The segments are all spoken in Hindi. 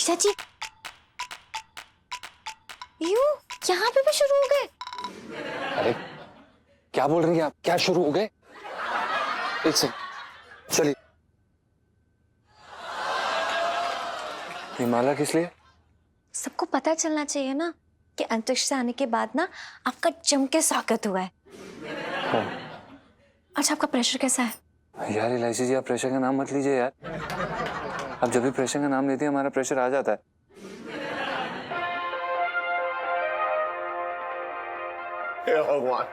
जीजा जी यहाँ पे भी शुरू हो गए? अरे क्या बोल रही हैं आप? क्या शुरू हो गए? एक सेकंड, चलिए। ये माला किस लिए? सबको पता चलना चाहिए ना कि अंतरिक्ष से आने के बाद ना आपका जम के स्वागत हुआ है। अच्छा, आपका प्रेशर कैसा है? यार इलायची जी, आप प्रेशर का नाम मत लीजिए यार। अब जब भी प्रेशर का नाम लेती है हमारा प्रेशर आ जाता है। हे भगवान,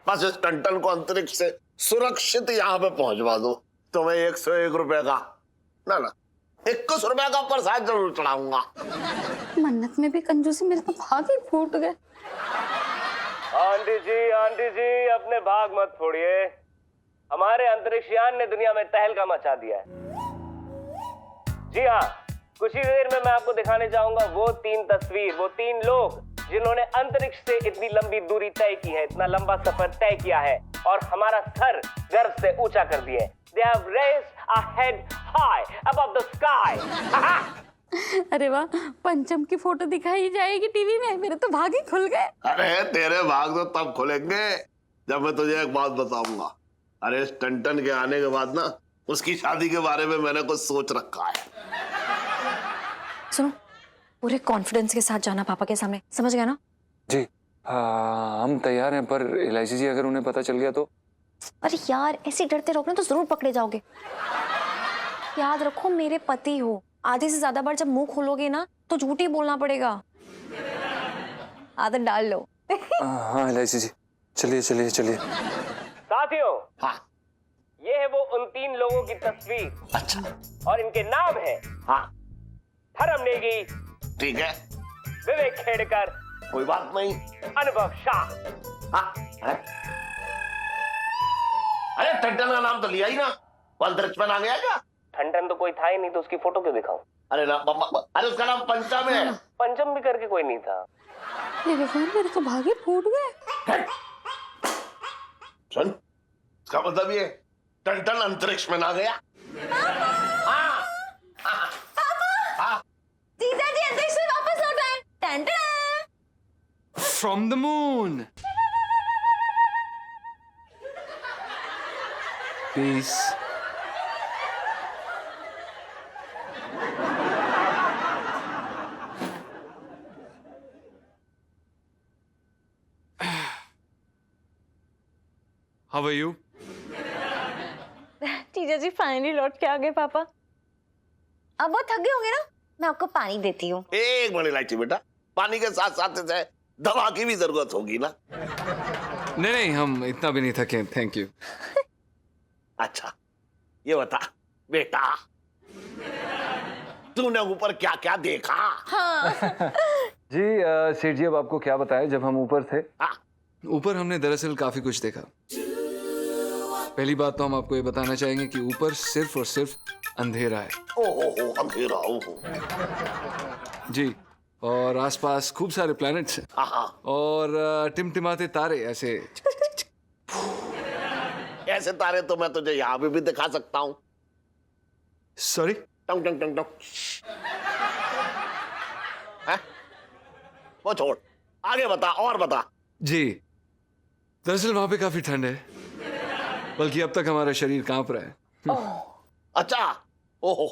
बस इस टंटन को अंतरिक्ष से सुरक्षित यहाँ पे पहुंचवा दो तो मैं 101 रुपए का ना 21 रुपए का प्रसाद जरूर चढ़ाऊंगा। मन्नत में भी कंजूसी, मेरे तो भाग ही फूट गए। आंटी जी अपने भाग मत फोड़िए। हमारे अंतरिक्षयान ने दुनिया में तहलका मचा दिया है। जी हाँ, कुछ ही देर में मैं आपको दिखाने जाऊंगा वो 3 तस्वीर, वो 3 लोग जिन्होंने अंतरिक्ष से इतनी लंबी दूरी तय की है, इतना लंबा सफर तय किया है और हमारा सर गर्व से ऊंचा कर दिए। They have raised a head high above the sky. अरे वाह, पंचम की फोटो दिखाई जाएगी टीवी में, मेरे तो भाग ही खुल गए। अरे तेरे भाग तो तब खुलेंगे जब मैं तुझे एक बात बताऊंगा। अरे इस टंटन के आने के बाद ना उसकी शादी के बारे में मैंने कुछ सोच रखा है। सुनो, पूरे कॉन्फिडेंस के साथ जाना पापा के सामने, समझ गया ना? जी हाँ, हम तैयार हैं, पर इलायची जी अगर उन्हें पता चल गया तो? अरे यार, ऐसे डरते रहोगे ना तो जरूर पकड़े जाओगे। याद रखो, मेरे पति हो। आधे से ज्यादा बार जब मुंह खोलोगे ना तो झूठ ही बोलना पड़ेगा। आदत डाल लो। हाँ इलायची जी, चलिए चलिए चलिए। साथियों, हाँ। ये है वो उन 3 लोगों की तस्वीर। अच्छा। और इनके नाम है हाँ धर्म नेगी, ठीक है, विवेक खेड़कर, कोई बात नहीं। अनुभव शाह। हाँ। अरे टंटन का नाम तो लिया ही ना, वो अंतरिक्ष में आ गया क्या? ठंडन तो कोई था ही नहीं, तो उसकी फोटो क्यों दिखाऊं? अरे ना, अरे उसका नाम पंचम है। पंचम भी करके कोई नहीं था। मेरे तो भाग ही फूट गए। सुन, इसका मतलब ये टंटन अंतरिक्ष में ना गया। हाँ। जीजा जी अंतरिक्ष से वापस लौट आए। Ton-ton. From the moon. Peace. How are you? जीजा जी फाइनली लौट के आ गए पापा। अब वो थक गए होंगे ना, मैं आपको पानी देती हूँ। एक मिनट इलायची बेटा, पानी के साथ साथ से दवा की भी जरूरत होगी ना। नहीं नहीं, हम इतना भी नहीं थके, थैंक यू। अच्छा ये बता बेटा, तूने ऊपर क्या क्या देखा? हाँ। जी सेठ जी, अब आपको क्या बताएं, जब हम ऊपर थे हाँ। ऊपर हमने दरअसल काफी कुछ देखा। पहली बात तो हम आपको ये बताना चाहेंगे कि ऊपर सिर्फ और सिर्फ अंधेरा है। ओहो अंधेरा, ओहो। जी, और आसपास खूब सारे प्लैनेट्स हैं। हाँ। और टिमटिमाते तारे ऐसे। ऐसे तारे तो मैं तुझे यहाँ भी दिखा सकता हूँ। सॉरी? टंग टंग टंग टंग। हैं? वो छोड़, आगे बता, और बता। जी, दरअसल वहां पे काफी ठंड है, बल्कि अब तक हमारा शरीर कांप रहा है। अच्छा, ओहो,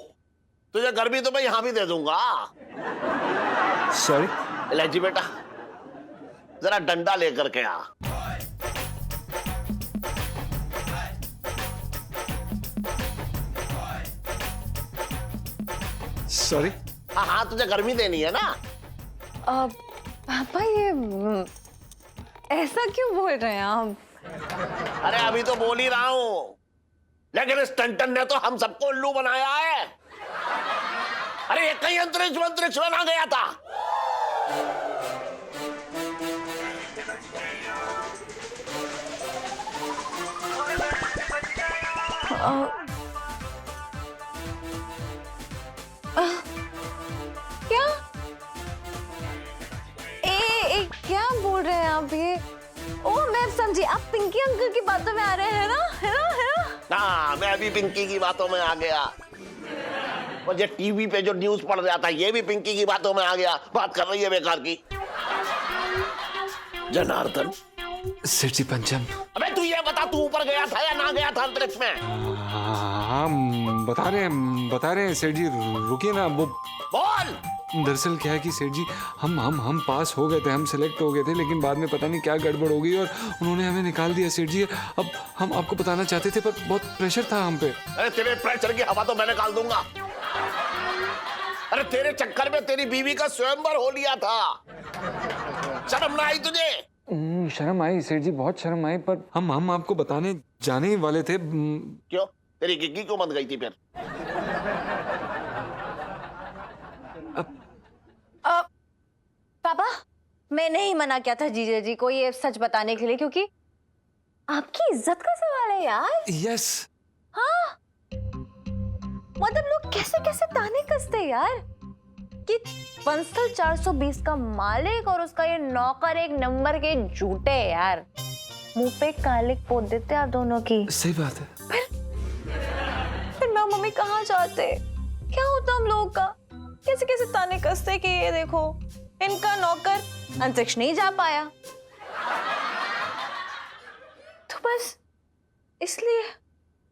तुझे गर्मी तो मैं यहाँ भी दे दूंगा। सॉरी? इलायची बेटा, जरा डंडा लेकर के आ। सॉरी? हाँ हाँ, तुझे गर्मी देनी है ना। पापा ये ऐसा क्यों बोल रहे हैं आप? अरे अभी तो बोल ही रहा हूं, लेकिन इस टंटन ने तो हम सबको उल्लू बनाया है। अरे ये कहीं अंतरिक्ष में ना गया था। क्या? क्या बोल रहे हैं आप ये? ओ मैं समझी, आप पिंकी अंकल की बातों में आ रहे हैं ना, है ना? हाँ, मैं अभी पिंकी की बातों में आ गया। मुझे टीवी पे जो न्यूज पढ़ रहा था ये भी पिंकी की बातों में आ गया, बात कर रही है बेकार की। जनार्दन, सेठ जी पंचम। अबे तू ये बता, तू ऊपर गया था या ना गया था अंतरिक्ष में? हाँ बता रहे हैं सेठ जी, रुकिए ना। वो बोल। दरअसल क्या है कि सेठ जी हम पास हो गए थे, हम सिलेक्ट हो गए थे, लेकिन बाद में पता नहीं क्या गड़बड़ हो गई और उन्होंने हमें निकाल दिया सेठ जी। अब हम आपको बताना चाहते थे पर बहुत प्रेशर था हम पे। अरे तेरे प्रेशर की हवा तो मैं निकाल दूंगा। अरे तेरे चक्कर में तेरी बीवी का स्वयंवर हो लिया था, शर्म ना आई तुझे? शर्म आई सेठ जी, बहुत शर्म आई, पर हम आपको बताने जाने ही वाले थे। क्यों? तेरी गिग्गी क्यों बंद गई थी फिर? पापा, मैंने ही मना किया था जीजा जी को ये सच बताने के लिए, क्योंकि आपकी इज्जत का सवाल है यार। यस। हाँ, मतलब लोग कैसे कैसे ताने कसते यार कि बंसल 420 का मालिक और उसका ये नौकर एक नंबर के झूठे यार। मुंह पे कालिक पोत देते आप दोनों की। सही बात है। फिर मैं मम्मी कहाँ जाते, क्या होता हम लोगों का? कैसे कैसे ताने कसते कि ये देखो इनका नौकर अंतरिक्ष नहीं जा पाया। तो बस इसलिए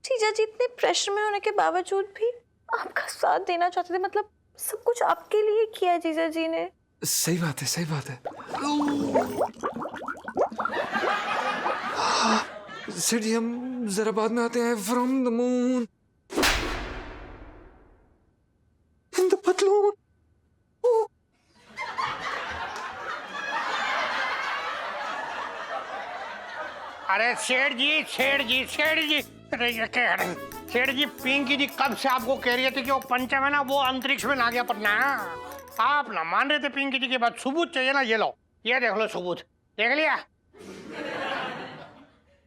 जीजा जी इतने प्रेशर में होने के बावजूद भी आपका साथ देना चाहते थे। मतलब सब कुछ आपके लिए किया जीजा जी ने। सही बात है, सही बात है। सेठ जी हम जरा बाद में आते हैं। From the moon in the पतलून। अरे सेठ जी, अरे ये क्या है? सेठ जी, पिंकी जी कब से आपको कह रही थी कि वो पंचम है ना, वो अंतरिक्ष में ना गया पड़ना। आप ना मान रहे थे पिंकी जी की बात। सबूत चाहिए ना, ये लो, ये देख लो सबूत। देख लिया?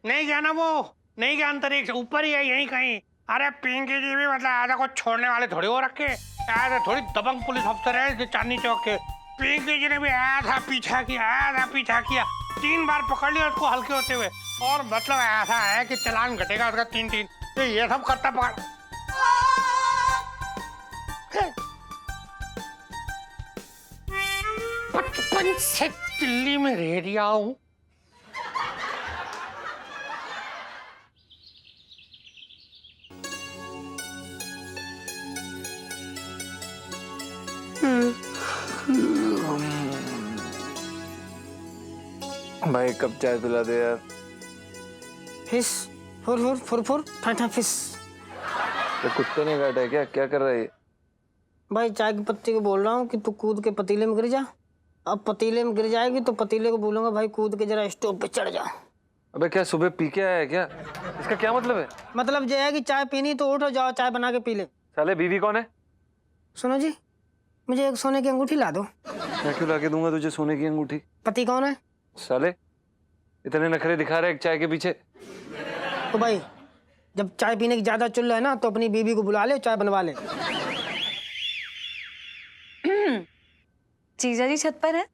नहीं गया ना, वो नहीं गया अंतरिक्ष, ऊपर ही है यहीं कहीं। अरे पिंकी जी भी मतलब ऐसा कुछ छोड़ने वाले थोड़ी हो रखे, ऐसे थोड़ी दबंग पुलिस अफसर है चांदनी चौक के। पिंकी जी ने भी ऐसा पीछा किया, 3 बार पकड़ लिया उसको हल्के होते हुए। और मतलब ऐसा है कि चालान घटेगा उसका 3-3। तो ये सब करता पकड़। बचपन से दिल्ली में रह रहा हूँ। भाई कब चाय पिला दे यार। फिश फुर फुर फुर ठाठा फिश। तो कुत्ते ने काटा है क्या? क्या कर रहा है? भाई चाय की पत्ती को बोल रहा हूँ कि तू कूद के पतीले में गिर जा। अब पतीले में गिर जाएगी तो पतीले को बोलूंगा भाई कूद के जरा स्टोव पे चढ़ जा। अबे क्या सुबह पी के आया है क्या? इसका क्या मतलब है? मतलब ये है कि चाय पीनी तो उठो, जाओ चाय बना के पी ले। साले बीवी कौन है? सुनो जी, मुझे एक सोने की अंगूठी ला दो। मैं क्यों लाके दूंगा तुझे सोने की अंगूठी? पति कौन है? साले इतने नखरे दिखा रहे एक चाय के पीछे। तो भाई जब चाय पीने की ज्यादा चुल है ना तो अपनी बीवी को बुला ले, चाय बनवा ले। जीजा जी छत पर है?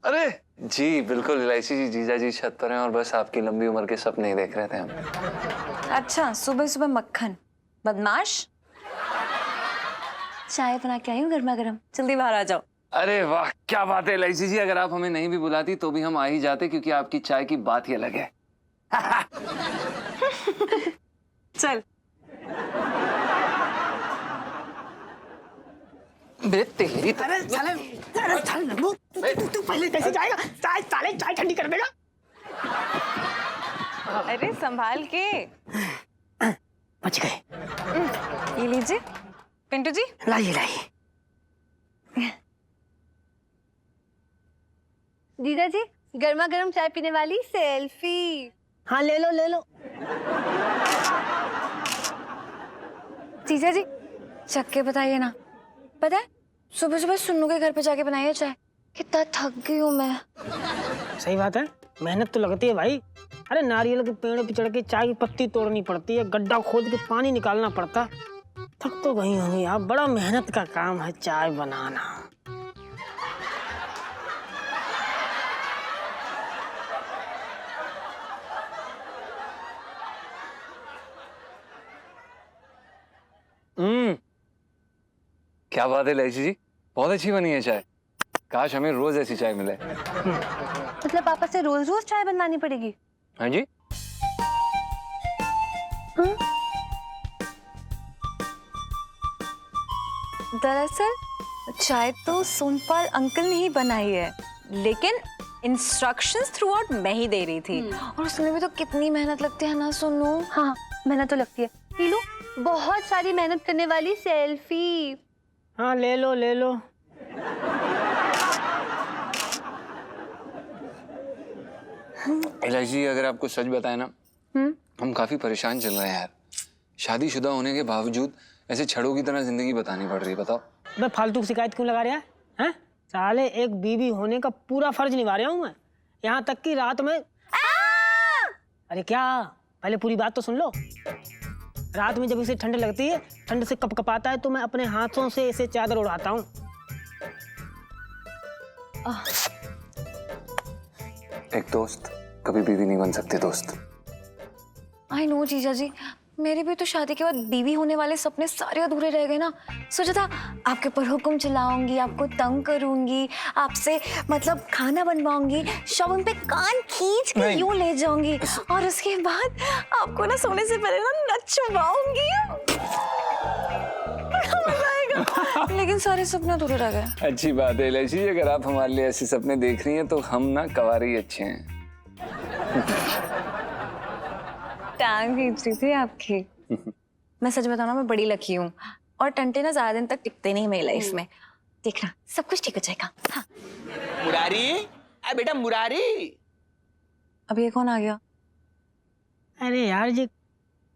अरे जी बिल्कुल, इलायची जी जीजा जी छत पर हैं और बस आपकी लंबी उम्र के सपने ही देख रहे थे हम। अच्छा, सुबह सुबह मक्खन बदमाश। चाय बना के आई हूँ गर्मा गर्म, जल्दी बाहर आ जाओ। अरे वाह क्या बात है इलायची जी, अगर आप हमें नहीं भी बुलाती तो भी हम आ ही जाते, क्योंकि आपकी चाय की बात ही अलग है। चल। तेरी अरे साले नब्बू, तू पहले कैसे जाएगा? साले चाय ठंडी कर देगा। अरे संभाल के। बच गए। ये लीजिए पिंटू जी। लाइए। जीजा जी, गर्मा गर्म चाय पीने वाली सेल्फी। हाँ ले लो। जीजा जी चख के बताइए ना। पता है सुबह सुबह सुन्नू के घर पे जाके बनाइए चाय। कितना थक गई हूँ मैं। सही बात है, मेहनत तो लगती है भाई। अरे नारियल के पेड़ पे चढ़ के चाय की पत्ती तोड़नी पड़ती है, गड्ढा खोद के पानी निकालना पड़ता। थक तो गई होंगी आप, बड़ा मेहनत का काम है चाय बनाना। क्या बात है लैची जी, बहुत अच्छी बनी है चाय। काश हमें रोज ऐसी चाय मिले। मतलब पापा से रोज रोज चाय बनवानी पड़ेगी? हाँ जी। दरअसल चाय तो सोनपाल अंकल ने ही बनाई है, लेकिन इंस्ट्रक्शंस थ्रू आउट मैं ही दे रही थी। और उसमें भी तो कितनी मेहनत लगती है ना सोनू। हाँ, मेहनत तो लगती है। पीलू, बहुत सारी मेहनत करने वाली सेल्फी। हाँ ले लो ले लो। इलायची, अगर आपको सच बताए ना, हम काफी परेशान चल रहे हैं यार। शादीशुदा होने के बावजूद ऐसे छड़ों की तरह जिंदगी बतानी पड़ रही है। बताओ बे फालतू की शिकायत क्यों लगा रहा है? हैं? साले एक बीवी होने का पूरा फर्ज निभा रहा हूँ मैं। यहाँ तक कि रात में अरे क्या, पहले पूरी बात तो सुन लो। रात में जब इसे ठंड लगती है, ठंड से कपकपाता है, तो मैं अपने हाथों से इसे चादर उड़ाता हूँ। एक दोस्त कभी बीवी नहीं बन सकते दोस्त। आई नो जीजा जी, मेरे भी तो शादी के बाद बीवी होने वाले सपने सारे अधूरे रह गए ना। सोचा था आपके ऊपर हुक्म चलाऊंगी, आपको तंग करूंगी, आपसे मतलब खाना बनवाऊंगी, शॉपिंग पे कान खींच के यूं ले जाऊंगी, और उसके बाद आपको ना सोने से पहले ना नचवाऊंगी। बड़ा मजा आएगा। लेकिन सारे सपने अधूरे रह गए। अच्छी बात है इलायची, अगर आप हमारे लिए ऐसे सपने देख रही हैं तो हम ना कवारी अच्छे हैं। टांग खींच रही थी आपकी। मैं सच बताऊं ना, मैं बड़ी लकी हूँ, और टंटे ना ज्यादा दिन तक टिकते नहीं मेरी लाइफ में। देखना सब कुछ ठीक हो जाएगा। हाँ। मुरारी, अरे बेटा मुरारी। अब ये कौन आ गया? अरे यार, ये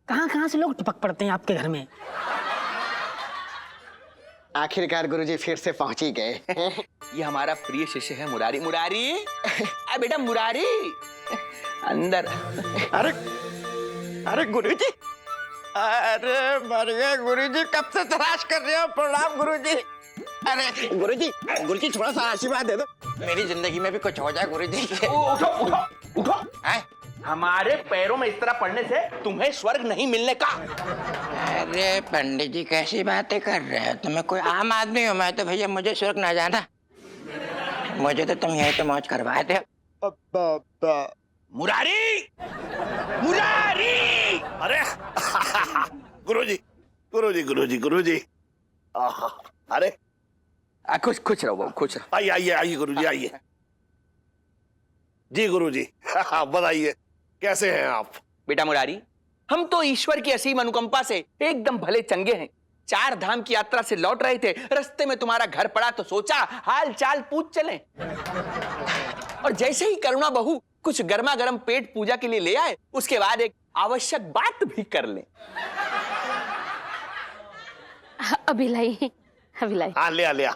कहाँ कहाँ से लोग टपक पड़ते हैं आपके घर में। आखिरकार गुरुजी फिर से पहुंच ही गए। ये हमारा प्रिय शिष्य है मुरारी। मुरारी, अरे बेटा मुरारी, अंदर। अरे अरे गुरुजी, अरे मर गए गुरुजी, कब से तलाश कर रहे हो। प्रणाम गुरुजी। अरे गुरुजी थोड़ा सा आशीर्वाद दे दो, मेरी जिंदगी में भी कुछ हो जाए गुरुजी। उठो उठो उठो। हमारे पैरों में इस तरह पड़ने से तुम्हें स्वर्ग नहीं मिलने का। अरे पंडित जी कैसी बातें कर रहे हो? तुम्हें कोई आम आदमी हो, मैं तो भैया मुझे स्वर्ग ना जाना, मुझे तो तुम यही तो मौज करवा दे। मुरारी, मुरारी। अरे गुरुजी। अरे खुश खुश रहो, खुश रहो। आइए गुरुजी, आइए। जी गुरुजी, बताइए कैसे हैं आप? बेटा मुरारी, हम तो ईश्वर की असीम अनुकंपा से एकदम भले चंगे हैं। 4 धाम की यात्रा से लौट रहे थे, रास्ते में तुम्हारा घर पड़ा तो सोचा हाल चाल पूछ चलें। और जैसे ही करुणा बहू कुछ गर्मा गर्म पेट पूजा के लिए ले आए, उसके बाद एक आवश्यक बात भी कर लें। अभी लाई। हाँ लिया।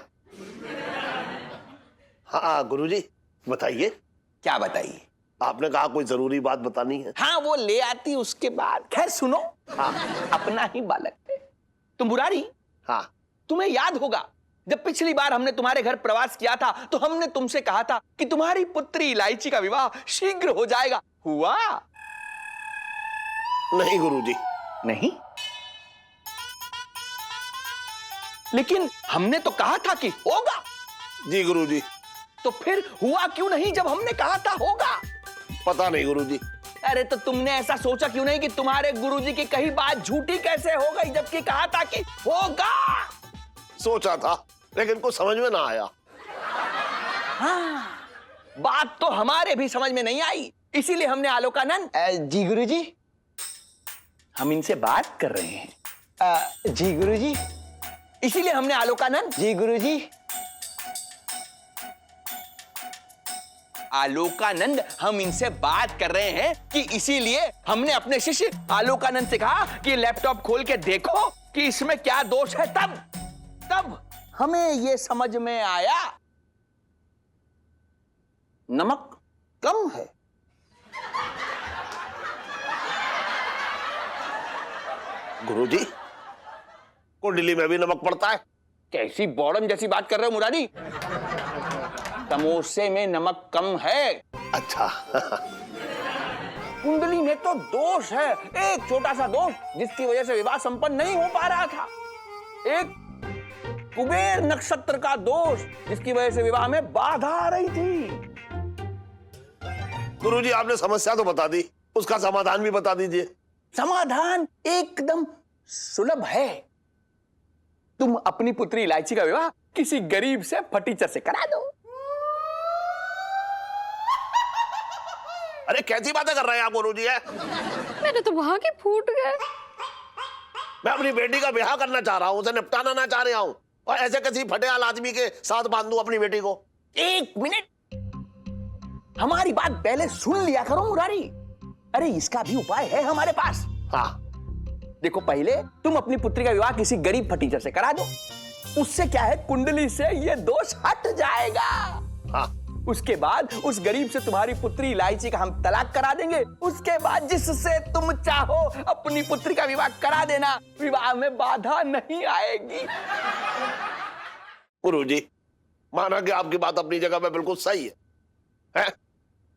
हाँ गुरुजी बताइए। क्या बताइए? आपने कहा कोई जरूरी बात बतानी है। हाँ वो ले आती उसके बाद। खैर सुनो। हाँ, अपना ही बालक है तो मुरारी। हाँ, तुम्हें याद होगा जब पिछली बार हमने तुम्हारे घर प्रवास किया था तो हमने तुमसे कहा था कि तुम्हारी पुत्री इलायची का विवाह शीघ्र हो जाएगा। हुआ? नहीं गुरुजी। नहीं? लेकिन हमने तो कहा था कि होगा। जी गुरुजी। तो फिर हुआ क्यों नहीं जब हमने कहा था होगा? पता नहीं गुरुजी। अरे तो तुमने ऐसा सोचा क्यों नहीं कि तुम्हारे गुरुजी की कही बात झूठी कैसे हो गई जबकि कहा था कि होगा? सोचा था लेकिन कुछ समझ में ना आया। हाँ, बात तो हमारे भी समझ में नहीं आई, इसीलिए हमने आलोकानंद। जी गुरुजी। हम इनसे बात कर रहे हैं। जी गुरुजी। इसीलिए हमने आलोकानंद। जी गुरुजी। आलोकानंद, हम इनसे बात कर रहे हैं कि इसीलिए हमने अपने शिष्य आलोकानंद से कहा कि लैपटॉप खोल के देखो कि इसमें क्या दोष है। तब हमें ये समझ में आया नमक कम है। गुरुजी, कुंडली में भी नमक पड़ता है? कैसी बौड़न जैसी बात कर रहे हो मुरारी? तमोसे में नमक कम है। अच्छा। कुंडली में तो दोष है, एक छोटा सा दोष जिसकी वजह से विवाह संपन्न नहीं हो पा रहा था। एक कुबेर नक्षत्र का दोष, जिसकी वजह से विवाह में बाधा आ रही थी। गुरुजी आपने समस्या तो बता दी, उसका समाधान भी बता दीजिए। समाधान एकदम सुलभ है। तुम अपनी पुत्री इलायची का विवाह किसी गरीब से फटीचर से करा दो। अरे कैसी बातें कर रहे हैं आप गुरुजी? है मेरे तो वहां के फूट गए। मैं अपनी बेटी का ब्याह करना चाह रहा हूँ, उसे निपटाना ना चाह रहा हूँ, और ऐसे किसी फटेहाल आदमी के साथ बांध दूं अपनी बेटी को। एक मिनट, हमारी बात पहले सुन लिया करो मुरारी। अरे इसका भी उपाय है हमारे पास। हाँ देखो, पहले तुम अपनी पुत्री का विवाह किसी गरीब फटीचर से करा दो। उससे क्या है, कुंडली से ये दोष हट जाएगा। हाँ उसके बाद उस गरीब से तुम्हारी पुत्री इलायची का हम तलाक करा देंगे। उसके बाद जिससे तुम चाहो अपनी पुत्री का विवाह करा देना, विवाह में बाधा नहीं आएगी। गुरुजी, माना कि आपकी बात अपनी जगह पे बिल्कुल सही है?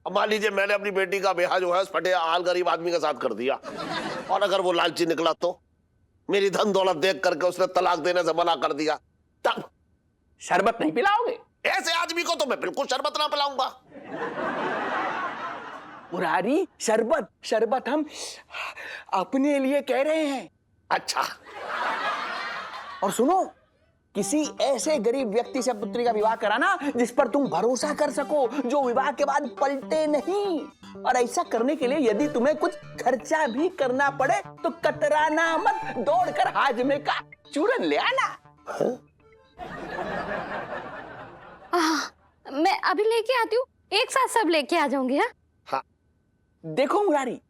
अब मान लीजिए मैंने अपनी बेटी का ब्याह जो है उस फटेहाल गरीब आदमी के साथ कर दिया, और अगर वो लालची निकला तो मेरी धन दौलत देख करके उसने तलाक देने से मना कर दिया, तब शरबत नहीं पिलाओगे? ऐसे आदमी को तो मैं बिल्कुल शरबत ना पिलाऊंगा। मुरारी, शरबत शरबत हम अपने लिए कह रहे हैं। अच्छा, और सुनो, किसी ऐसे गरीब व्यक्ति से पुत्री का विवाह कराना जिस पर तुम भरोसा कर सको, जो विवाह के बाद पलटे नहीं। और ऐसा करने के लिए यदि तुम्हें कुछ खर्चा भी करना पड़े तो कतराना मत, दौड़कर हाजमे का चूरन ले आना। मैं अभी लेके आती हूँ, एक साथ सब लेके आ जाऊंगी। हाँ देखो मुरारी,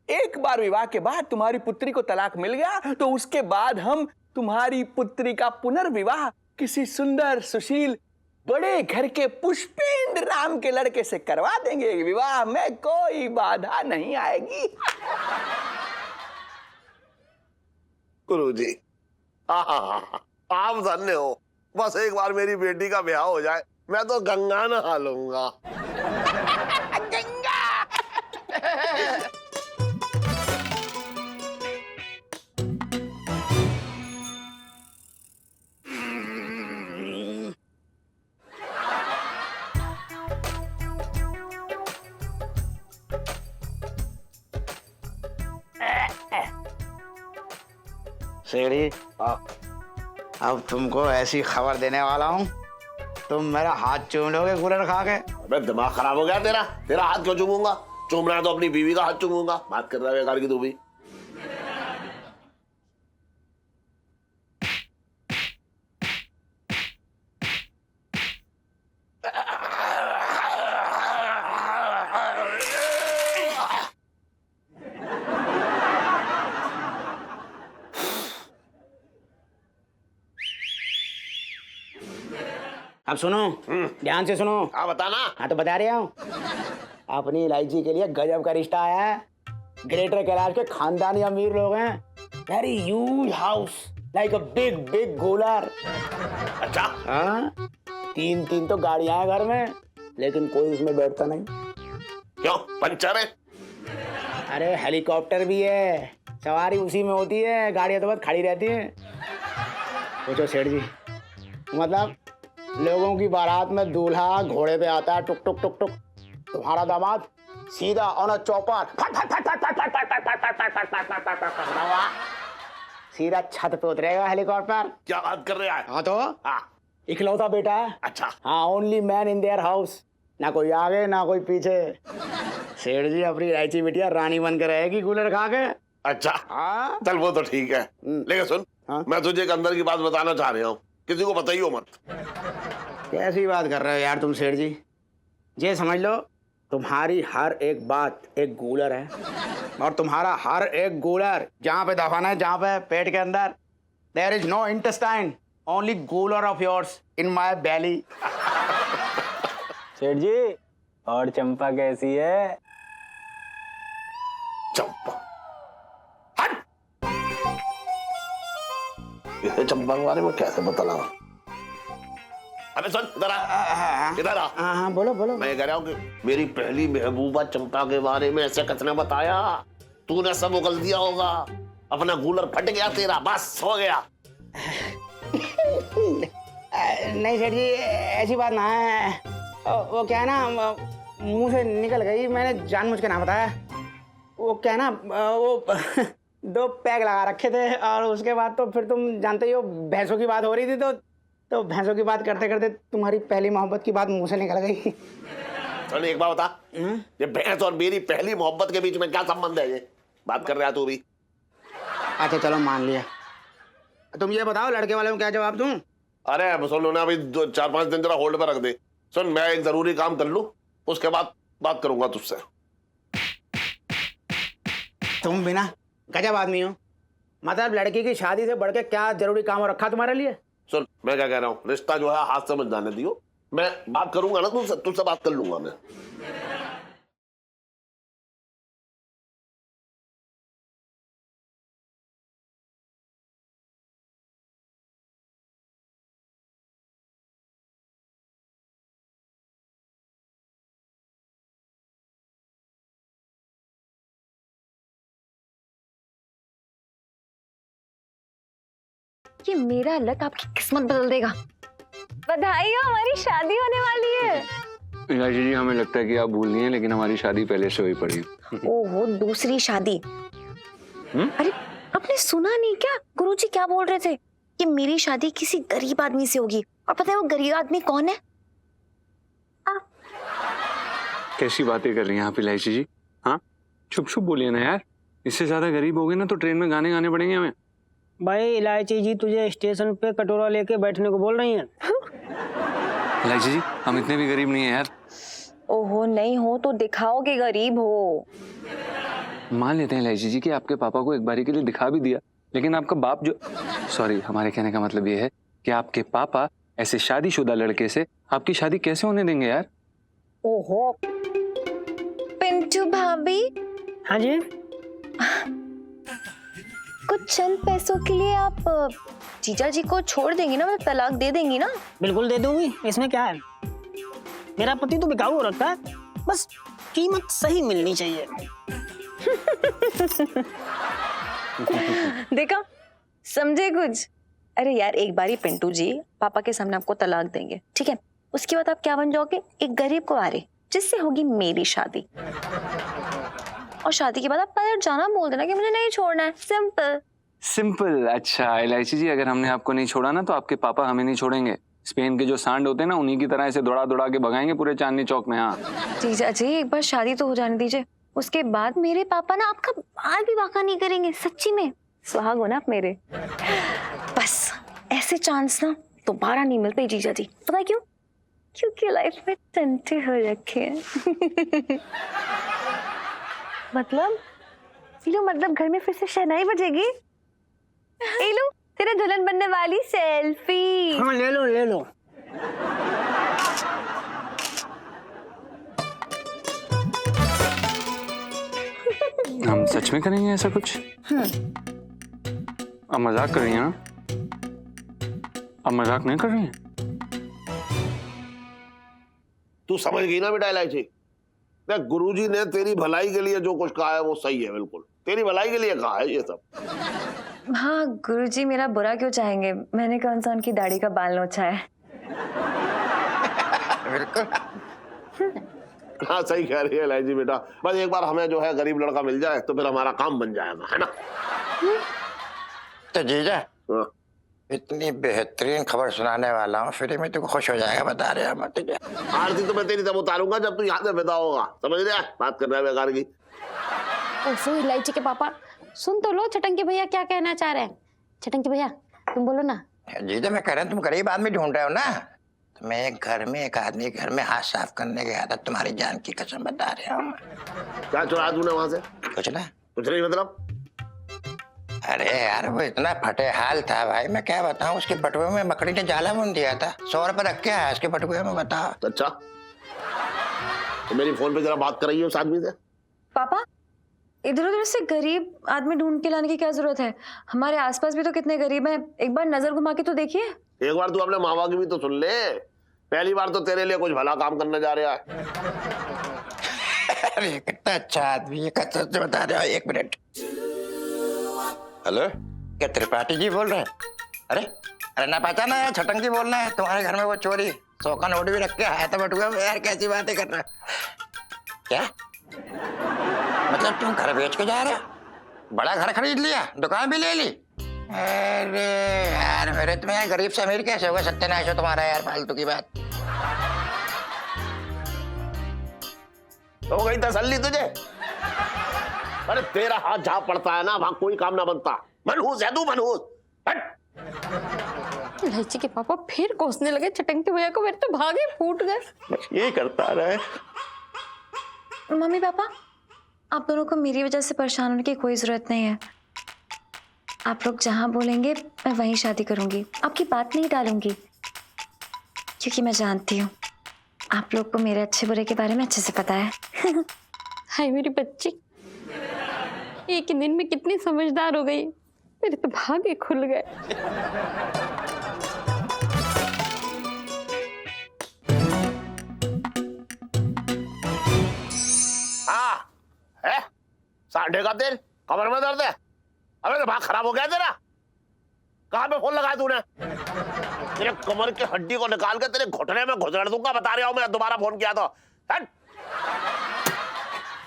एक बार विवाह के बाद तुम्हारी पुत्री को तलाक मिल गया तो उसके बाद हम तुम्हारी पुत्री का पुनर्विवाह किसी सुंदर सुशील बड़े घर के पुष्पेंद्र नाम के लड़के से करवा देंगे। विवाह में कोई बाधा नहीं आएगी। गुरुजी, आप धन्य हो। बस एक बार मेरी बेटी का ब्याह हो जाए, मैं तो गंगा नहा लूंगा। गंगा। शेरी, अब तुमको ऐसी खबर देने वाला हूँ, तुम मेरा हाथ चूम लोगे कूलर खा के। अबे दिमाग खराब हो गया तेरा? तेरा हाथ क्यों चूमूंगा? चूम रहा है तो अपनी बीवी का हाथ चूमूंगा। बात कर रहा है बेकार की तू भी। अब सुनो, ध्यान से सुनो। हाँ बताना। हाँ तो बता रहा हूँ, अपनी इलायची के लिए गजब का रिश्ता आया है। ग्रेटर कैलाश के खानदानी अमीर लोग हैं। Very huge house, like a big big cooler. अच्छा, हाँ, 3 तो गाड़ियां हैं घर में, लेकिन कोई उसमें बैठता नहीं। क्यों, पंचर है? अरे हेलीकॉप्टर भी है, सवारी उसी में होती है, गाड़ियां तो बस खड़ी रहती हैं। सोचो सेठ जी, मतलब लोगों की बारात में दूल्हा घोड़े पे आता है, टुक टुक टुक टुक, तुम्हारा दामाद सीधा ऑन अ चॉपर सीधा छत पे उतरेगा हेलीकॉप्टर। क्या बात कर रहे हैं? हाँ तो हाँ, इकलौता बेटा है। अच्छा। हाँ, only man in their house, ना कोई आगे ना कोई पीछे। सेठ जी अपनी इलायची बिटिया रानी बन के रहेगी कूलर खा के। अच्छा, हाँ चल वो तो ठीक है, लेकिन सुन, हाँ? मैं तुझे एक अंदर की बात बताना चाह रहा हूँ, किसी को बताइयो मत। कैसी बात कर रहे हो यार तुम सेठ जी? ये समझ लो, तुम्हारी हर एक बात एक गूलर है, और तुम्हारा हर एक गूलर जहाँ पे दफन है, जहाँ पे पेट के अंदर, there is no intestine, only gular of yours in my belly. Seth ji, और चंपा कैसी है? चंपा? हट! इसे चंपा के बारे में कैसे बतलाऊं? अबे सुन, इधर आ, इधर आ। हाँ बोलो बोलो। मैं कह रहा हूँ कि मेरी पहली महबूबा चंपा के बारे में ऐसे किसने बताया? तूने सब उगल दिया होगा, अपना कूलर फट गया तेरा, बस हो गया। नहीं सेठ जी, ऐसी बात ना है। वो क्या है ना, मुंह से निकल गई, मैंने जानबूझ के ना बताया। वो क्या है ना, वो 2 पैग लगा रखे थे और उसके बाद तो फिर तुम जानते ही हो, भैंसों की बात हो रही थी, तो भैंसों की बात करते करते तुम्हारी पहली मोहब्बत की बात मुंह से निकल गई। चल एक बात बता, ये भैंस और मेरी पहली मोहब्बत के बीच में क्या संबंध है? ये बात कर रहा तू भी? अच्छा चलो मान लिया। तुम ये बताओ, लड़के वाले को क्या जवाब दूं? अरे सुन लो ना, अभी 4-5 दिन जरा होल्ड पर रख दे। सुन, मैं एक जरूरी काम कर लूं, उसके बाद बात करूंगा तुझसे। तुम भी ना गजब आदमी हो। मतलब लड़की की शादी से बढ़ के क्या जरूरी काम हो रखा तुम्हारे लिए? सुन, मैं क्या कह रहा हूँ, रिश्ता जो है हाथ से मत जाने दियो। मैं बात करूंगा ना तुझसे बात कर लूंगा मैं। ये मेरा लक आपकी किस्मत बदल देगा। बधाई हो, हमारी शादी होने वाली है। इलायची जी, हमें लगता है कि आप भूल गई हैं, लेकिन हमारी शादी पहले से हुई पड़ी है। ओहो, दूसरी शादी। अरे आपने सुना नहीं क्या? गुरुजी क्या बोल रहे थे कि मेरी शादी किसी गरीब आदमी से होगी। और पता है वो गरीब आदमी कौन है? आप। कैसी बातें कर रही हैं आप इलायची जी? हाँ, चुप चुप बोलिए ना यार। इससे ज्यादा गरीब हो गए ना तो ट्रेन में गाने गाने पड़ेंगे हमें। भाई इलायची जी तुझे स्टेशन पे कटोरा लेके बैठने को बोल रही हैं। इलायची जी, हम इतने भी गरीब नहीं है यार। ओहो, नहीं हो तो दिखाओगे गरीब हो। मान लेते हैं इलायची जी कि आपके पापा को एक बारी के लिए दिखा भी दिया, लेकिन आपका बाप जो, सॉरी, हमारे कहने का मतलब ये है कि आपके पापा ऐसे शादीशुदा लड़के से आपकी शादी कैसे होने देंगे यार? ओहो, पिंटू भाभी। हाँ जी। कुछ चंद पैसों के लिए आप जीजा जी को छोड़ देंगी ना, मतलब तलाक दे देंगी ना? बिल्कुल दे दूंगी, इसमें क्या है। मेरा पति तो बिकाऊ हो रखा है, बस कीमत सही मिलनी चाहिए। देखा, समझे कुछ? अरे यार, एक बारी पिंटू जी पापा के सामने आपको तलाक देंगे, ठीक है? उसके बाद आप क्या बन जाओगे? एक गरीब कुंवारे, जिससे होगी मेरी शादी। और शादी के बाद आप पलट जाना, बोल देना कि मुझे नहीं छोड़ना है। Simple simple. अच्छा इलायची जी, अगर हमने आपको नहीं छोड़ा ना तो आपके पापा हमें नहीं छोड़ेंगे। स्पेन के जो सांड होते हैं ना, उन्हीं की तरह ऐसे दौड़ा दौड़ा के भगाएंगे पूरे चांदनी चौक में। हाँ जीजा जी, एक बार शादी तो हो जाने दीजिए, उसके बाद मेरे पापा ना आपका बाल भी बांका नहीं करेंगे। सच्ची में सुहाग हो ना आप मेरे। बस ऐसे चांस ना दोबारा नहीं मिलते जीजा जी। पता है क्यों? क्योंकि लाइफ में टंटे हो रखे हैं। मतलब घर में फिर से शहनाई बजेगी। एलू, तेरे दुल्हन बनने वाली सेल्फी। हाँ ले लो ले लो। हम सच में करेंगे ऐसा कुछ? अब मजाक कर रही हैं ना? अब मजाक नहीं कर रही हैं? तू समझ गई ना बेटा इलायची? गुरुजी ने तेरी भलाई के लिए जो कुछ कहा है वो सही है, बिल्कुल तेरी भलाई के लिए कहा है ये सब। हाँ गुरुजी, मेरा बुरा क्यों चाहेंगे? मैंने कौन सा उनकी दाढ़ी का बाल नोचा है? हाँ सही कह रही है इलायची बेटा। बस एक बार हमें जो है गरीब लड़का मिल जाए तो फिर हमारा काम बन जाएगा, है ना? तो जीजा, हाँ। इतनी बेहतरीन खबर सुनाने वाला हूँ, फिर में तू खुश हो जाएगा, बता रहे हैं मत। आरती तो मैं तेरी तब उतारूंगा जब तू यहाँ से विदा होगा, समझ रहा है? बात कर रहा है बेकार की। ओफो इलायची के पापा, सुन तो लो छटंकी भैया क्या कहना चाह रहे हैं। छटंकी भैया तुम बोलो ना। जीजा मैं कह रहा हूँ तुम गरीब आदमी ढूंढ रहे हो ना, तो मैं एक आदमी घर में हाथ साफ करने गया था, तुम्हारी जान की कसम बता रहा हूँ। क्या चुरा तूने वहां से? कुछ ना, कुछ नहीं मतलब? अरे यार वो इतना फटे हाल था भाई, मैं क्या बताऊं। उसके बटुए में मकड़ी ने जाला बुन दिया था, 100 रुपए रख के आया उसके बटुए में, बताओ। अच्छा, तो मेरी फोन पे जरा बात कराइए उस आदमी से। पापा, इधर उधर से गरीब आदमी ढूंढ के लाने की क्या जरूरत है? हमारे आसपास भी तो कितने गरीब हैं, एक बार नजर घुमा के तो देखिए। एक बार तू अपने माँ बाप की भी तो सुन ले। पहली बार तो तेरे लिए कुछ भला काम करने जा रहा है। अरे कितना अच्छा आदमी है, कसम से बता रहा हूँ। 1 मिनट। हेलो, क्या त्रिपाठी जी बोल रहे हैं? अरे अरे ना पहचाना यार, छटंकी बोलना है। तुम्हारे घर में वो चोरी 100 का नोट भी रख के आया था बटुआ में। यार कैसी बातें कर रहा है? क्या मतलब तुम घर बेच के जा रहे हो? बड़ा घर खरीद लिया, दुकान भी ले ली? अरे यार मेरे तुम्हें यार गरीब से अमीर कैसे होगा? सत्यानाश हो तुम्हारा यार, फालतू की बात। हो गई तसल्ली तुझे? अरे तेरा हाथ जहां पड़ता है ना वहां कोई काम ना बनता। मनहूस है तू, मनहूस। हट। इलायची के पापा फिर कोसने लगे चटंके भैया को, मेरे तो भागे फूट गए। बस ये करता रहे। मम्मी पापा, आप दोनों को मेरी वजह से परेशान होने की कोई जरूरत नहीं है। आप लोग जहां बोलेंगे मैं वहीं शादी करूंगी, आपकी बात नहीं टालूंगी, क्योंकि मैं जानती हूँ आप लोग को मेरे अच्छे बुरे के बारे में अच्छे से पता है। हाय मेरी बच्ची, एक ही दिन में कितनी समझदार हो गई, मेरे तो भागे खुल गए। हाँ है सांडे का तेल, कमर में दर्द है? अबे दिमाग खराब हो गया तेरा? कहाँ पे फोन लगाया तूने? तेरे कमर की हड्डी को निकाल के तेरे घुटने में घुसड़ दूंगा, बता रहा हूँ मैं। दोबारा फोन किया तो हट।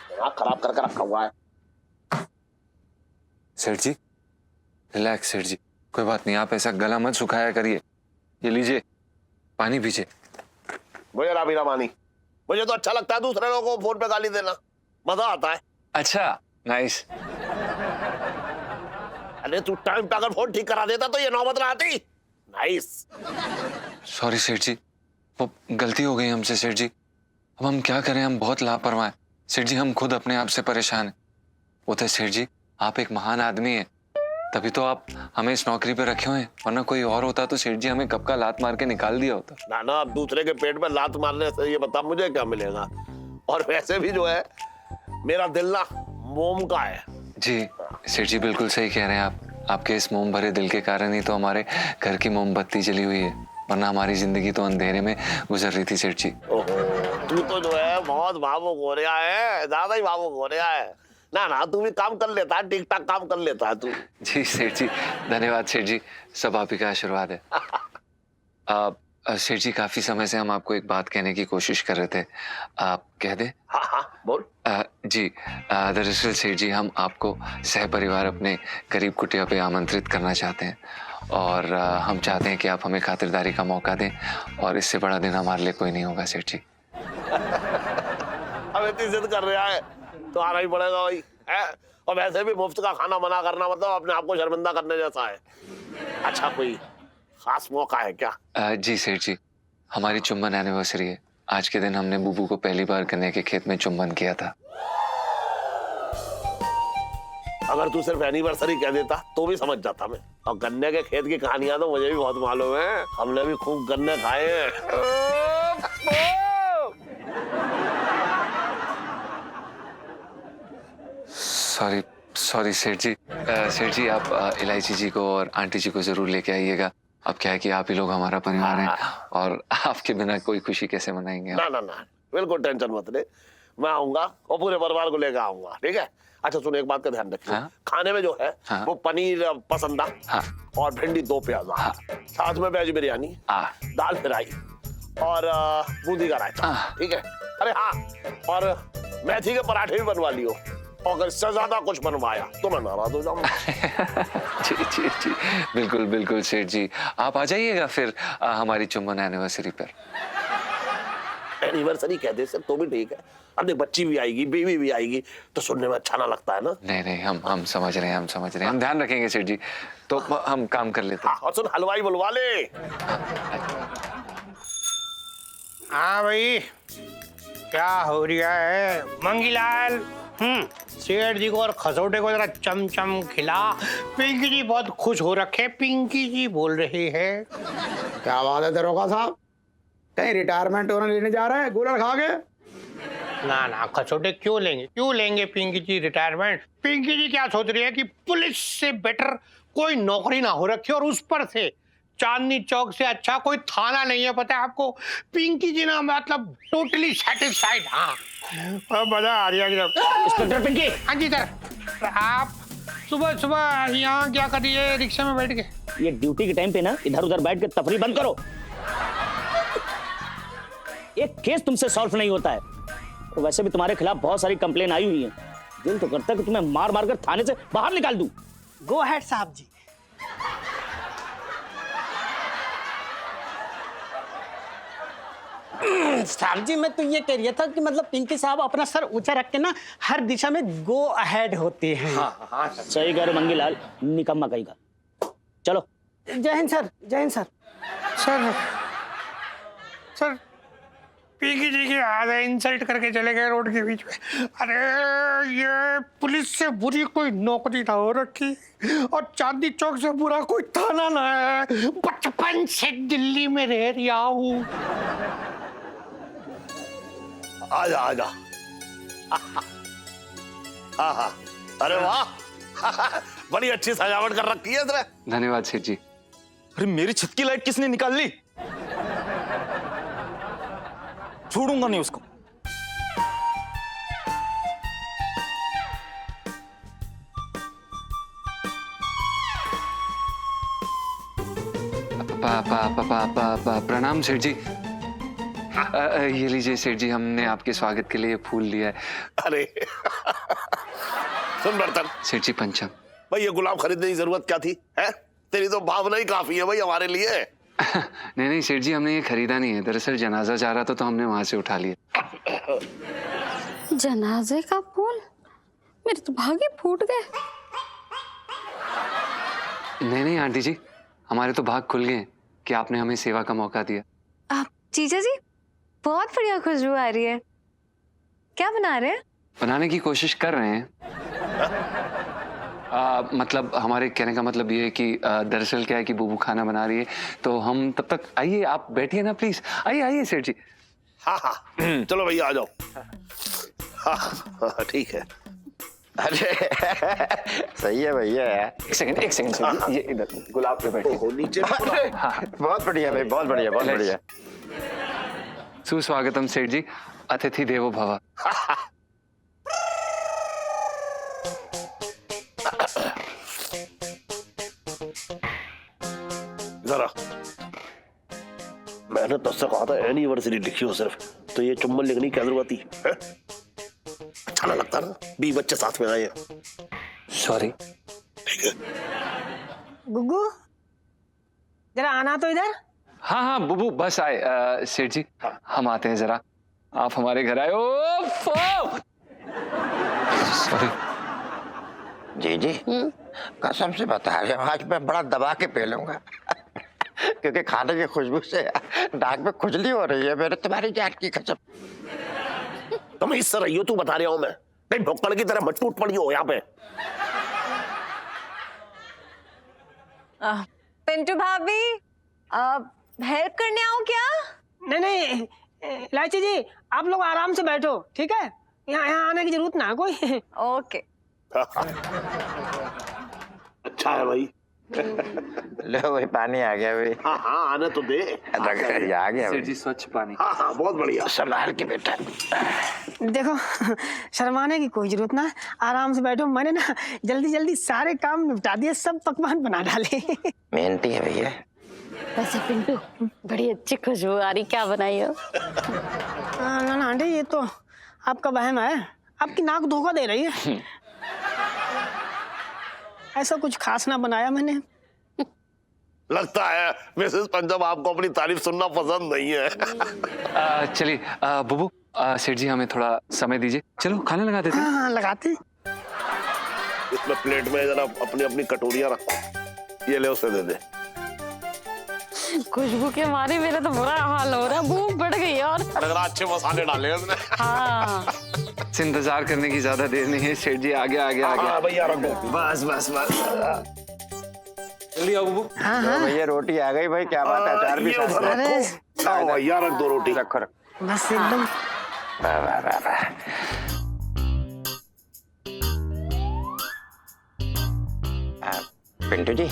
दिमाग खराब करके रखा हुआ है। सेठ जी रिलैक्स सेठ जी, कोई बात नहीं, आप ऐसा गला मत सुखाया करिए। ये लीजिए पानी पीजिए। मुझे ना पीना पानी, मुझे तो अच्छा लगता है दूसरे लोगों को फोन पे गाली देना, मजा आता है। अच्छा नाइस। अरे तू टाइम पे अगर फोन ठीक करा देता तो ये नौबत ना आती। नाइस। सॉरी सेठ जी, वो गलती हो गई हमसे सेठ जी। अब हम क्या करें, हम बहुत लापरवाह हैं सेठ जी, हम खुद अपने आप से परेशान हैं। वो तो सेठ जी आप एक महान आदमी हैं, तभी तो आप हमें इस नौकरी पे रखे हुए हैं, वरना कोई और होता तो सेठ जी हमें कब का लात मार के निकाल दिया होता। ना ना, अब दूसरे के पेट में लात मारने से ये बता मुझे क्या मिलेगा? और वैसे भी जो है मेरा दिल ना मोम का है। जी सेठ जी बिल्कुल सही कह रहे हैं आप, आपके इस मोम भरे दिल के कारण ही तो हमारे घर की मोमबत्ती जली हुई है, वरना हमारी जिंदगी तो अंधेरे में गुजर रही थी सेठ जी। ओहो, तू तो जो है बहुत भावुक हो रहा है, ज्यादा ही भावुक हो रहा है। ना ना, तू भी काम कर लेता है, ठीक ठाक काम कर लेता है तू। जी सेठ जी धन्यवाद सेठ जी, सब आप ही का आशीर्वाद है। सेठ जी काफी समय से हम आपको एक बात कहने की कोशिश कर रहे थे, आप कह दे? हाँ हाँ बोल। जी दरअसल सेठ जी हम आपको सह परिवार अपने करीब कुटिया पे आमंत्रित करना चाहते हैं, और हम चाहते हैं कि आप हमें खातिरदारी का मौका दें, और इससे बड़ा दिन हमारे लिए कोई नहीं होगा सेठ जी। अब इतनी जिद कर रहा है तो आना ही पड़ेगा भाई है? और वैसे भी मुफ्त का खाना मना करना मतलब अपने आप को शर्मिंदा करने जैसा है। अच्छा कोई खास मौका है क्या? जी सेठ जी हमारी चुम्बन एनिवर्सरी है, आज के दिन हमने बुबू को पहली बार गन्ने के खेत में चुम्बन किया था। अगर तू सिर्फ एनिवर्सरी कह देता तो भी समझ जाता मैं, और गन्ने के खेत की कहानियां तो मुझे भी बहुत मालूम है, हमने भी खूब गन्ने खाए हैं। सॉरी सॉरी सेठ जी आप इलायची जी को और आंटी जी को जरूर लेके आइएगा। अब क्या है कि आप ही लोग हमारा परिवार हैं, और आपके बिना कोई खुशी कैसे मनाएंगे? ना ना ना, बिल्कुल टेंशन मत ले, मैं आऊंगा और पूरे परिवार को लेकर आऊंगा, ठीक है? अच्छा सुन, एक बात का ध्यान रखिए। हाँ? खाने में जो है वो पनीर पसंदा, हाँ। और भिंडी 2 प्याजा, हाँ। साथ में वेज बिरयानी, दाल फ्राई और बूंदी का रायता, ठीक है? अरे हाँ, और मेथी के पराठे भी बनवा लियो, और अगर इससे ज्यादा कुछ बनवाया तो मैं नाराज हो जाऊंगा। जी जी जी बिल्कुल बिल्कुल सेठ जी, आप आ जाइएगा फिर हमारी चुम्बन एनिवर्सरी पर। एनिवर्सरी कह दे सर तो भी ठीक है, अब देख बच्ची भी आएगी, बीवी भी आएगी, तो सुनने में अच्छा ना लगता है ना? नहीं नहीं, हम समझ रहे हैं, हम ध्यान रखेंगे सेठ जी, तो हम काम कर लेते हैं। और सुन, हलवाई बुलवा ले। हाँ भाई क्या हो रहा है मंगीलाल? सेठ जी को और खसौटे को जरा चमचम खिला। पिंकी जी बहुत खुश हो रखे, पिंकी जी बोल रही है। क्या बात है दरोगा साहब, कहीं रिटायरमेंट होने लेने जा रहे हैं गूलर खा के? ना ना, खसौटे क्यों लेंगे पिंकी जी रिटायरमेंट? पिंकी जी क्या सोच रही है कि पुलिस से बेटर कोई नौकरी ना हो रखी, और उस पर से चांदनी चौक से अच्छा कोई थाना नहीं है, पता है आपको? पिंकी जी ना मतलब टोटली सेटिस्फाइड। हाँ मजा आ रही है। इंस्पेक्टर पिंकी। हाँ जी सर। आप सुबह सुबह यहाँ क्या कर रही है रिक्शा में बैठ के? ये ड्यूटी के टाइम पे ना इधर उधर बैठ के तफरी बंद करो। एक केस तुमसे सॉल्व नहीं होता है। और वैसे भी तुम्हारे खिलाफ बहुत सारी कंप्लेन आई हुई है। दिल तो करता है कि तुम्हें मार मार कर थाने से बाहर निकाल दूं। गो अहेड साहब जी। साहब जी मैं तो ये कह रहा था कि मतलब पिंकी साहब अपना सर ऊंचा रख के ना हर दिशा में गो अहेड होते हैं। हाँ, सही कह रहे हो मंगीलाल, निकम्मा कहीं का। चलो। जय हिंद सर, जय हिंद सर। सर पीकी जी के आधे इंसल्ट करके चले गए रोड के बीच में। अरे ये पुलिस से बुरी कोई नौकरी ना हो रखी और चांदनी चौक से बुरा कोई थाना ना है। बचपन से दिल्ली में रह रहा हूँ। आजा आजा। हाँ हाँ, अरे वाह बड़ी अच्छी सजावट कर रखी है तेरे। धन्यवाद सेठ जी। अरे मेरी छत की लाइट किसने निकाल ली? छोड़ूंगा नहीं उसको। प्रणाम सेठ जी। ये लीजिए सेठ जी, हमने आपके स्वागत के लिए फूल लिया है। अरे सुन बर्तन सेठ जी, पंचम। भाई ये गुलाब खरीदने की जरूरत क्या थी? है तेरी तो भावना ही काफी है भाई हमारे लिए। नहीं नहीं सेठ जी, हमने ये खरीदा नहीं है। दरअसल जनाजा जा रहा था तो हमने वहां से उठा लिया। जनाजे का फूल? मेरे तो भागे फूट गए। नहीं नहीं आंटी जी, हमारे तो भाग खुल गए कि आपने हमें सेवा का मौका दिया। जीजा जी बहुत बढ़िया खुशबू आ रही है। क्या बना रहे हैं? बनाने की कोशिश कर रहे हैं। मतलब हमारे कहने का मतलब ये है कि दरअसल क्या है कि बुबू खाना बना रही है तो हम तब तक। आइए आप बैठिए ना प्लीज। आइए आइए सेठ जी। हाँ हाँ चलो भैया आ जाओ। हाँ ठीक है। अरे सही है भैया। एक सेकंड सेठ जी, ये इधर गुलाब पे बैठिए। नीचे बहुत बढ़िया भाई, बहुत बढ़िया, बहुत बढ़िया। सुस्वागतम सेठ जी, अतिथि देवो भव। जरा मैंने तो उससे कहा था एनिवर्सरी लिखी हो सिर्फ, तो ये चुम्बन लिखने की क्या जरूरत थी? अच्छा ना लगता ना 20 बच्चे साथ में आए। सॉरी। ठीक है गुग्गू जरा आना तो इधर। हाँ हाँ बुबू बस आए। सेठ जी हम आते हैं जरा, आप हमारे घर आए। सॉरी। जी जी कसम से बता रहे हैं, आज मैं बड़ा दबा के पी लूंगा क्योंकि खाने की खुशबू से नाक में खुजली हो रही है मेरे। तुम्हारी जान की कसम। तुम इस तरह यो तू बता रहा हूं मैं, कहीं भोकड़ की तरह मत टूट पड़ी हो यहाँ पे। पिंटू भाभी हेल्प करने आओ क्या? नहीं नहीं इलायची जी आप लोग आराम से बैठो, ठीक है? यहाँ आने की जरूरत ना कोई। ओके। अच्छा है भाई। लो भाई पानी आ गया भाई। हाँ हाँ आने तो दे। आ गया सेठ जी स्वच्छ पानी। हाँ हाँ बहुत बढ़िया। संभाल के बेटा। देखो शर्माने की कोई जरूरत ना, आराम से बैठो। मैंने ना जल्दी जल्दी सारे काम निपटा दिए, सब पकवान बना डाले। मेहनती है भैया। वैसे पिंटू बड़ी अच्छी खुशबू आ रही, क्या बनाई हो? ना ना आंटी ये तो आपका वहम है, आपकी नाक धोखा दे रही है। ऐसा कुछ खास ना बनाया मैंने। लगता है मिसेस पंजाब आपको अपनी तारीफ सुनना पसंद नहीं है। चलिए बुबू, सेठ जी हमें थोड़ा समय दीजिए, चलो खाना लगा देते हैं। हाँ लगाते। इसमें प्लेट में जरा अपनी अपनी कटोरियां रखो, ये ले उसे दे दे। खुशबू के मारे मेरा तो बुरा हाल हो रहा है, भूख बढ़ गई है। और अच्छे मसाले डाले उसने। हाँ इंतजार करने की ज्यादा देर नहीं है सेठ जी, आगे आगे आगे। हाँ भैया रखो। बस बस बस जल्दी आओ बुबू। हाँ हाँ भैया रोटी आ गई भाई, क्या बात है? अचार भी साथ में। अरे भैया रख दो रोटी। रखो रखो। बस एकदम। वाह वाह वाह वाह। पिंटू जी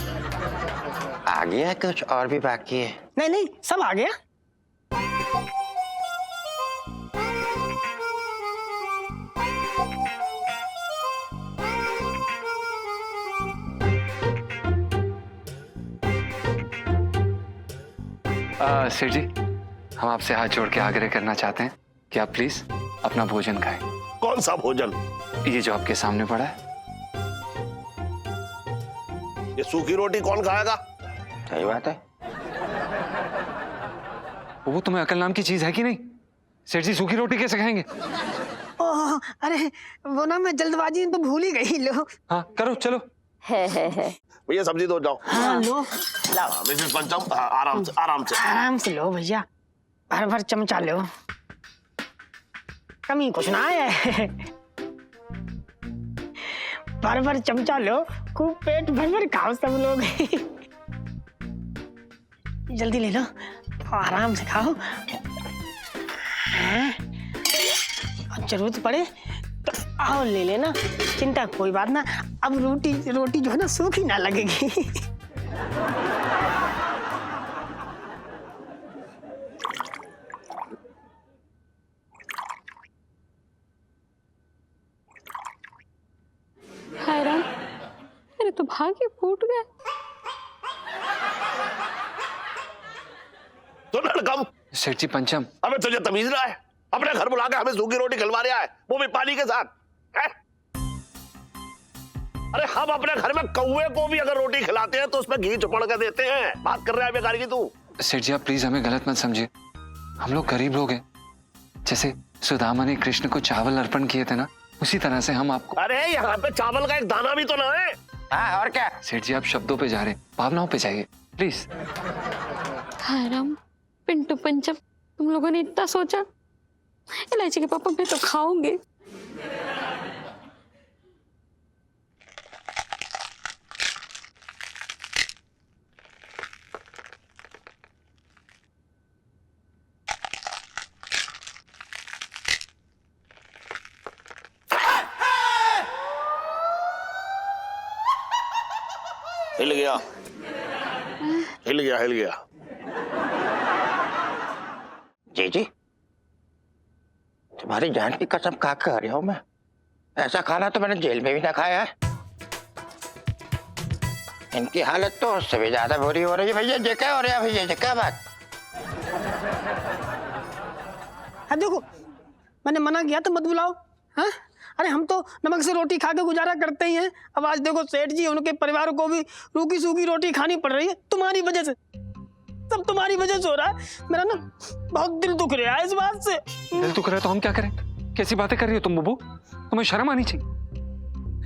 आ गया, कुछ और भी बाकी है? नहीं नहीं सब आ गया। सेठ जी, हम आपसे हाथ जोड़ के आग्रह करना चाहते हैं कि आप प्लीज अपना भोजन खाएं। कौन सा भोजन? ये जो आपके सामने पड़ा है। ये सूखी रोटी कौन खाएगा? सही बात है। वो तुम्हें अकल नाम की चीज है कि नहीं? सेठ जी सूखी रोटी कैसे खाएंगे? ओह, अरे वो ना मैं जल्दबाजी में तो भूल ही गई। लो हाँ करो, चलो। है। भैया सब्जी दो, जाओ। हाँ लो, मिसेस पंचम, आराम से आराम से। आराम से लो भैया, भर भर चमचा लो, कमी कुछ ना है। भर भर चमचा लो, खूब पेट भर भर खाओ सब लोग। जल्दी ले लो, आराम से खाओ। हाँ? और जरूरत पड़े तो आओ ले लेना, चिंता कोई बात ना। अब रोटी जो है ना सूखी ना लगेगी। हाय राम, मेरे तो भाग्य फूट गए। तो लड़कम, सेठ जी पंचम, हमें तुझे तमीज ना है? अपने घर बुला के हमें सूखी रोटी खिलवा रहा है, वो भी पानी के साथ है? अरे हम अपने घर में कौवे को भी अगर रोटी खिलाते हैं तो उसमें घी चुपड़ के देते हैं। बात कर रहा है बेकारी की तू। सेठ जी आप प्लीज हमें गलत मत समझिए, हम लोग गरीब लोग हैं। जैसे सुदामा ने कृष्ण को चावल अर्पण किए थे ना, उसी तरह से हम आपको। अरे यहाँ पे चावल का एक दाना भी तो ना है। हाँ और क्या? सेठ जी आप शब्दों पे जा रहे हैं, भावनाओं पे जाइए प्लीज। हाय राम, पिंटू पंचम, तुम लोगों ने इतना सोचा। इलायची के पापा मैं तो खाऊंगे। हिल गया, हिल गया, हिल गया। जी तुम्हारी जान की कसम खा कर रहा हूं मैं, ऐसा खाना तो मैंने जेल में भी ना खाया है। इनकी हालत तो उससे भी ज्यादा बुरी हो रही है। भैया ये क्या हो रहा है? भैया ये क्या बात? हाँ देखो, मैंने मना किया तो मत बुलाओ। हाँ, अरे हम तो नमक से रोटी खा के गुजारा करते ही हैं। अब आज देखो सेठ जी, उनके परिवार को भी रूखी सूखी रोटी खानी पड़ रही है तुम्हारी वजह से। सब तुम्हारी वजह से हो रहा है। मेरा ना बहुत दिल दुख रहा है इस बात से। दिल दुख रहा है तो हम क्या करें? कैसी बातें कर रही हो तुम बुबू? तुम्हें शर्म आनी चाहिए।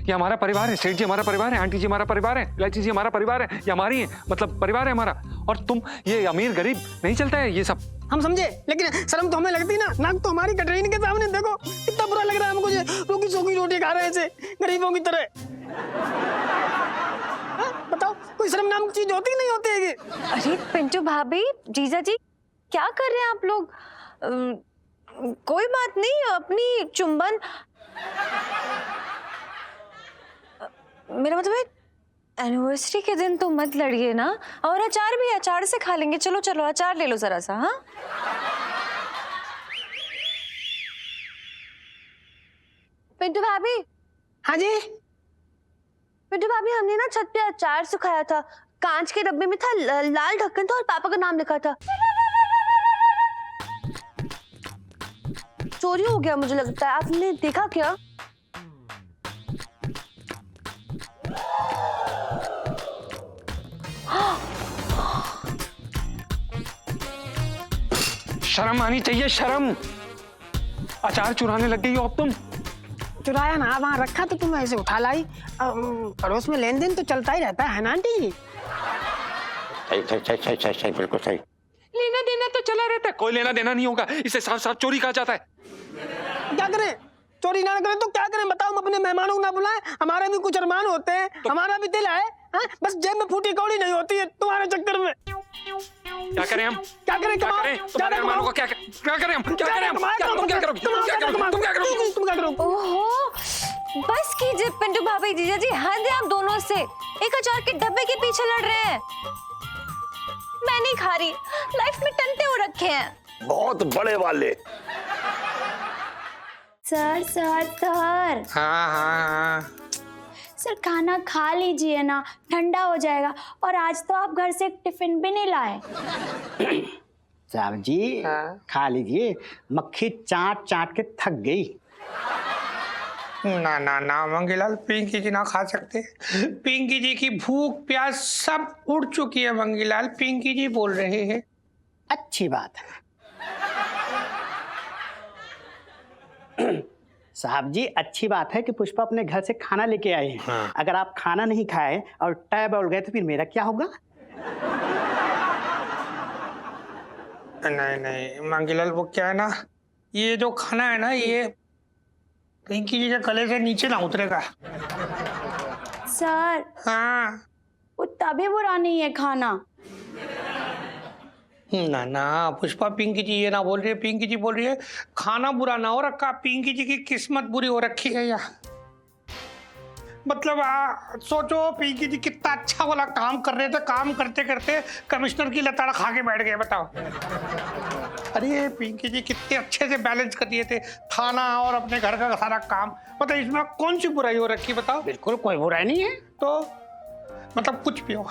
ये हमारा परिवार है, सेठ जी हमारा परिवार है, आंटी जी हमारा परिवार है, इलायची जी हमारा परिवार है, ये हमारी है, मतलब परिवार है हमारा। और तुम ये अमीर गरीब नहीं चलता है ये सब। हम समझे, लेकिन शर्म तो हमें लगती ना। नाक तो हमारी कट रही इनके सामने। देखो कितना बुरा लग रहा है हमको, रूखी सूखी रोटी खा रहे हैं गरीबों की तरह। बताओ, कोई शर्म नाम की चीज होती नहीं होती है? अरे पिंटू भाभी, जीजा जी, क्या कर रहे हैं आप लोग? कोई बात नहीं, अपनी चुंबन, मेरा मतलब है एनिवर्सरी के दिन तो मत लड़िए ना। और अचार भी, अचार से खा लेंगे। चलो चलो अचार ले लो जरा सा। हाँ पिंटू भाभी। हाँ जी पिंटू भाभी, हमने ना छत पे अचार सुखाया था, कांच के डब्बे में था, लाल ढक्कन था और पापा का नाम लिखा था। चोरी हो गया मुझे लगता है, आपने देखा क्या? शर्म आनी चाहिए, शर्म। अचार चुराने लग गई हो अब तुम। चुराया ना, वहां रखा तो तुम ऐसे उठा लाई। पड़ोस में लेन देन तो चलता ही रहता है ना आंटी जी? सही बिल्कुल सही। लेना देना तो चला रहता है, कोई लेना देना नहीं होगा, इसे साफ साफ चोरी कहा जाता है। क्या करें? चोरी ना करें तो क्या करें बताओ? हम अपने मेहमानों को ना बुलाएं? हमारे भी कुछ अरमान होते हैं, हमारा भी दिल है। हाँ? बस जेब में फूटी कौड़ी नहीं होती है तुम्हारे चक्कर में। क्या करें हम? क्या करें? क्या करें? तुम्हारे मेहमानों को क्या करें हम? क्या करें हम? तुम क्या करोगे? तुम क्या करोगे? ओहो, बस कीजिए पिंटू भाभी, जीजा जी, हद है आप दोनों से। एक अचार के डब्बे के पीछे लड़ रहे हैं। मैं नहीं खा रही, लाइफ में टंटे हो रखे हैं बहुत बड़े वाले। सर सर हाँ सर, खाना खा लीजिए ना, ठंडा हो जाएगा। और आज तो आप घर से टिफिन भी नहीं लाए। साहब जी खा लीजिए, मक्खी चाट चाट के थक गई। ना ना ना मंगीलाल, पिंकी जी ना खा सकते। पिंकी जी की भूख प्यास सब उड़ चुकी है मंगीलाल, पिंकी जी बोल रहे हैं। अच्छी बात है। साहब जी अच्छी बात है कि पुष्पा अपने घर से खाना लेके आए हैं। हाँ। अगर आप खाना नहीं खाए और टैब उड़ गए तो फिर मेरा क्या होगा? नहीं नहीं मंगीलाल, वो क्या है ना, ये जो खाना है ना, ये पिंकी जी के गले से नीचे ना उतरेगा। सर हाँ वो तभी बुरा नहीं है खाना। ना ना पुष्पा, पिंकी जी ये ना बोल रही है, पिंकी जी बोल रही है खाना बुरा ना हो रखा, पिंकी जी की किस्मत बुरी हो रखी है यार। मतलब सोचो पिंकी जी कितना अच्छा वाला काम कर रहे थे, काम करते करते कमिश्नर की लताड़ा खा के बैठ गए, बताओ। अरे पिंकी जी कितने अच्छे से बैलेंस कर दिए थे थाना और अपने घर का सारा काम, मतलब इसमें कौन सी बुराई हो रखी बताओ। बिल्कुल कोई बुराई नहीं है। तो मतलब कुछ भी हो,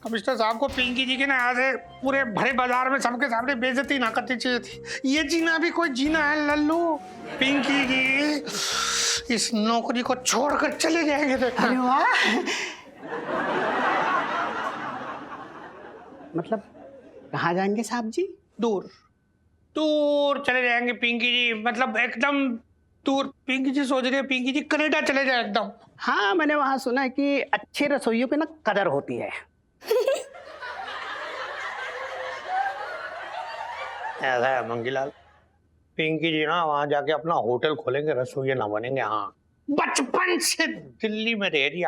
कमिश्नर साहब को पिंकी जी के ना ऐसे पूरे भरे बाजार में सबके सामने बेइज्जती ना करनी चाहिए थी। ये जीना भी कोई जीना है लल्लू। पिंकी जी इस नौकरी को छोड़कर चले जाएंगे देखना। अरे वाह, मतलब कहाँ जाएंगे साहब जी? दूर दूर चले जाएंगे पिंकी जी, मतलब एकदम दूर। पिंकी जी सोच रही है पिंकी जी कनाडा चले जाए एकदम। हाँ, मैंने वहाँ सुना है कि अच्छे रसोइयों पे ना कदर होती है। ऐसा है मंगीलाल, पिंकी जी ना वहां जाके अपना होटल खोलेंगे, रसोइया ना बनेंगे। हाँ, बचपन से दिल्ली में रह रही।